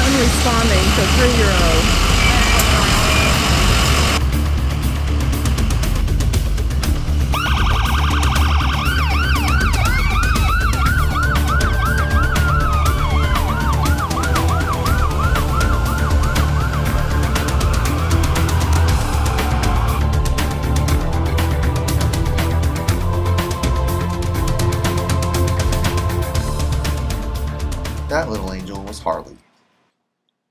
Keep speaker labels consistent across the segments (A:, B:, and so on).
A: having responding to a 3-year-old.
B: That little angel was Harley.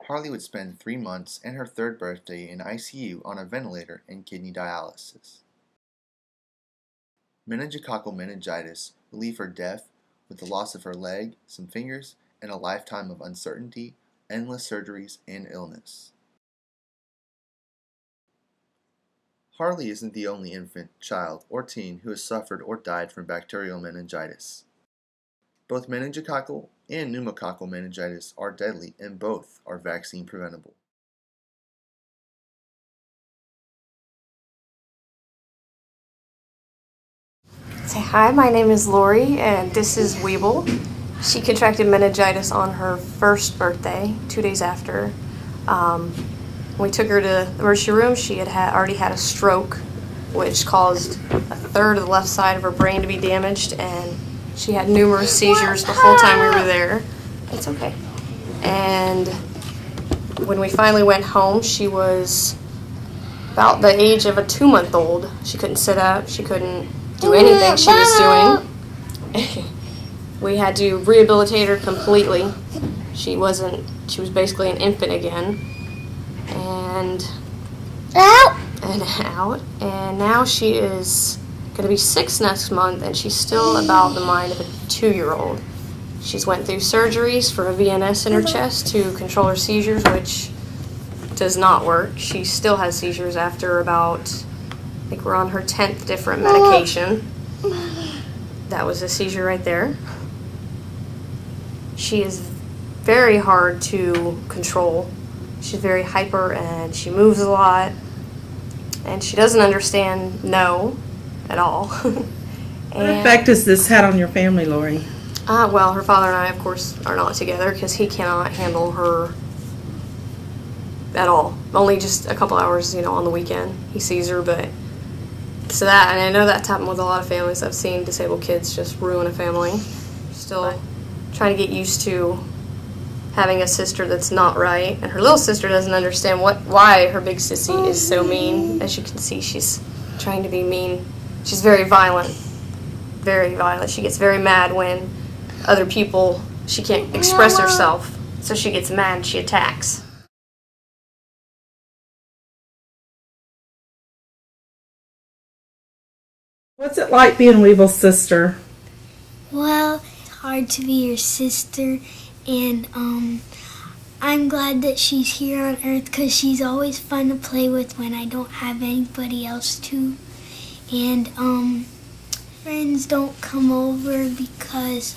B: Harley would spend 3 months and her 3rd birthday in ICU on a ventilator and kidney dialysis. Meningococcal meningitis would leave her deaf with the loss of her leg, some fingers, and a lifetime of uncertainty, endless surgeries, and illness. Harley isn't the only infant, child, or teen who has suffered or died from bacterial meningitis. Both meningococcal and pneumococcal meningitis are deadly, and both are vaccine preventable.
C: Say hi, my name is Lori, and this is Weeble. She contracted meningitis on her 1st birthday, 2 days after. When we took her to the emergency room, she had already had a stroke, which caused a 1/3 of the left side of her brain to be damaged, and she had numerous seizures the whole time we were there. It's okay. And when we finally went home, she was about the age of a 2-month-old. She couldn't sit up. She couldn't do anything she was doing. We had to rehabilitate her completely. She was basically an infant again. And out. And now she is going to be 6 next month, and she's still about the mind of a 2-year-old. She's went through surgeries for a VNS in her chest to control her seizures, which does not work. She still has seizures after about, I think we're on her 10th different medication. That was a seizure right there. She is very hard to control. She's very hyper, and she moves a lot, and she doesn't understand no at all.
A: What effect has this had on your family, Lori?
C: Well, her father and I, of course, are not together because he cannot handle her at all. Only just a couple hours, on the weekend. He sees her, but so that, and I know that's happened with a lot of families. I've seen disabled kids just ruin a family. Still trying to get used to having a sister that's not right, and her little sister doesn't understand why her big sissy is so mean. As you can see, she's trying to be mean. She's very violent. Very violent. She gets very mad when other people, she can't express herself, so she gets mad and she attacks.
A: What's it like being Weeble's sister?
D: Well, it's hard to be your sister, and I'm glad that she's here on Earth because she's always fun to play with when I don't have anybody else to. And friends don't come over because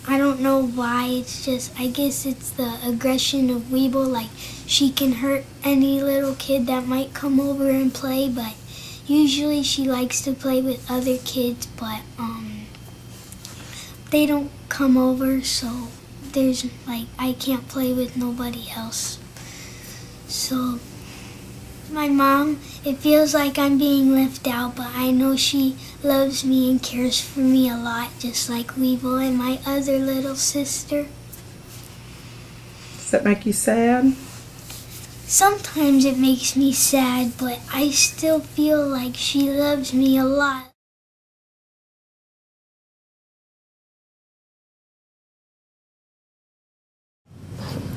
D: I don't know why. It's just, I guess it's the aggression of Weeble. Like, she can hurt any little kid that might come over and play, but usually she likes to play with other kids, but they don't come over, so there's I can't play with nobody else. So my mom, it feels like I'm being left out, but I know she loves me and cares for me a lot, just like Weeble and my other little sister.
A: Does that make you sad?
D: Sometimes it makes me sad, but I still feel like she loves me a lot.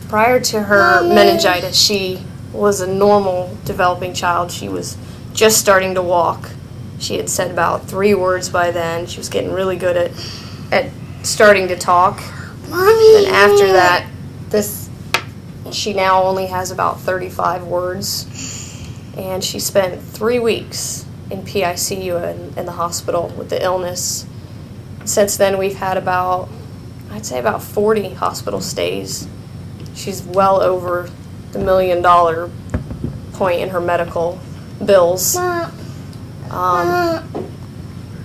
C: Prior to her meningitis, she was a normal developing child. She was just starting to walk. She had said about 3 words by then. She was getting really good at starting to talk. And after that, she now only has about 35 words. And she spent 3 weeks in PICU in the hospital with the illness. Since then, we've had I'd say about 40 hospital stays. She's well over the $1 million point in her medical bills.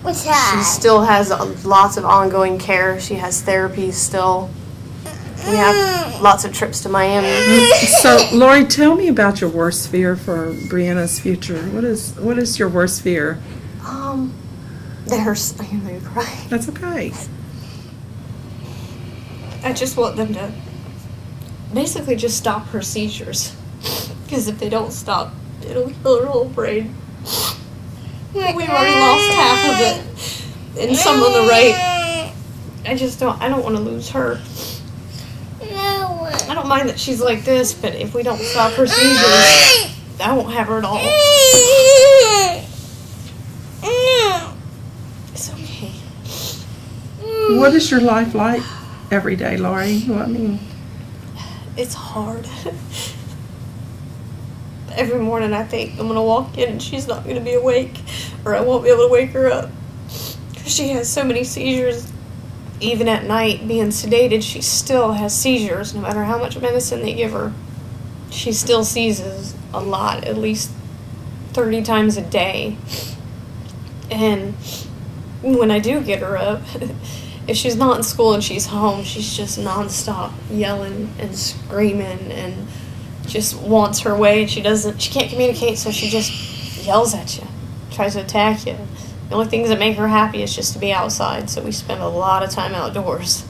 D: What's that?
C: She still has lots of ongoing care. She has therapy still. We have lots of trips to Miami.
A: So, Lori, tell me about your worst fear for Brianna's future. What is your worst fear?
C: There's, I'm gonna cry.
A: That's okay.
C: I just want them to basically just stop her seizures. Because if they don't stop, it'll kill her whole brain. We've already lost half of it. And some on the right. I don't want to lose her. I don't mind that she's like this, but if we don't stop her seizures, I won't have her at all. It's okay.
A: What is your life like every day, Lori? Well, I mean,
C: it's hard. Every morning I think I'm going to walk in and she's not going to be awake, or I won't be able to wake her up. Because she has so many seizures. Even at night, being sedated, she still has seizures. No matter how much medicine they give her, she still seizes a lot, at least 30 times a day. And when I do get her up, if she's not in school and she's home, she's just nonstop yelling and screaming and just wants her way. She can't communicate, so she just yells at you, tries to attack you. The only things that make her happy is just to be outside, so we spend a lot of time outdoors.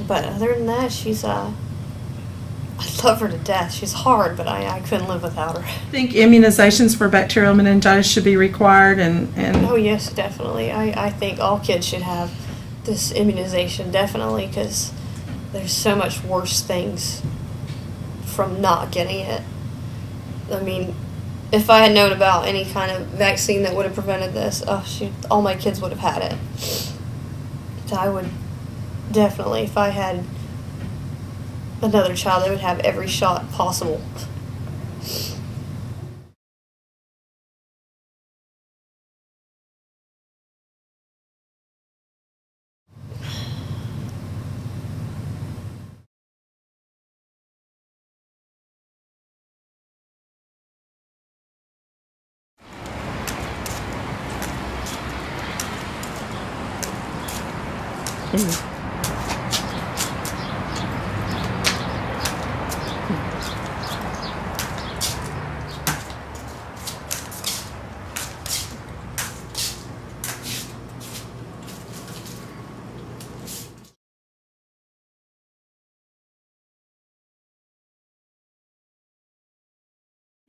C: But other than that, I love her to death. She's hard, but I couldn't live without her.
A: I think immunizations for bacterial meningitis should be required, and
C: Oh yes, definitely. I think all kids should have this immunization, definitely, because there's so much worse things from not getting it. I mean, if I had known about any kind of vaccine that would have prevented this, all my kids would have had it. So I would definitely, if I had another child, they would have every shot possible.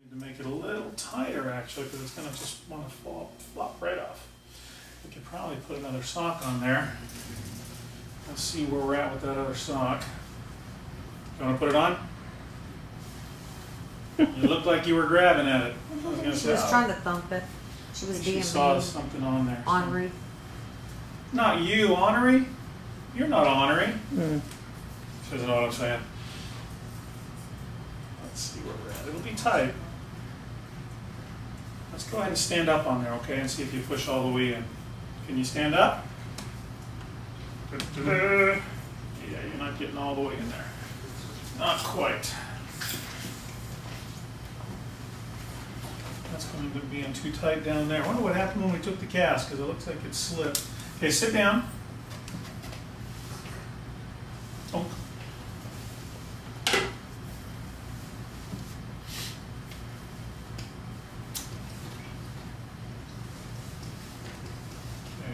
E: To make it a little tighter, actually, because it's going to just want to flop right off. We could probably put another sock on there. Let's see where we're at with that other sock. You want to put it on? You looked like you were grabbing at it.
F: She was trying to thump it. She was being
E: saw
F: mean.
E: something on there.
F: Ornery.
E: Not you, ornery. You're not ornery.
A: Mm.
E: She doesn't know what I'm saying. Let's see where we're at. It'll be tight. Let's go ahead and stand up on there, okay, and see if you push all the way in. Can you stand up? Yeah, you're not getting all the way in there. Not quite. That's going to be in too tight down there. I wonder what happened when we took the cast, because it looks like it slipped. Okay, sit down. Oh.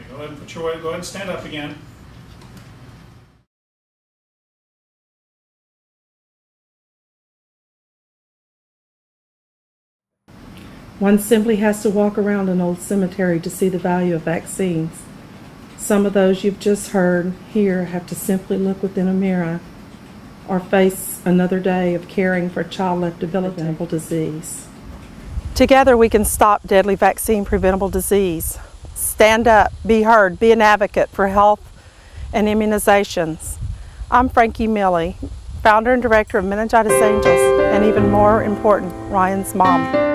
E: Go ahead and put your weight. Go ahead and stand up again.
A: one simply has to walk around an old cemetery to see the value of vaccines. Some of those you've just heard here have to simply look within a mirror or face another day of caring for a child left developmental disease. Together we can stop deadly vaccine-preventable disease. Stand up, be heard, be an advocate for health and immunizations. I'm Frankie Milley, founder and director of Meningitis Angels, and even more important, Ryan's mom.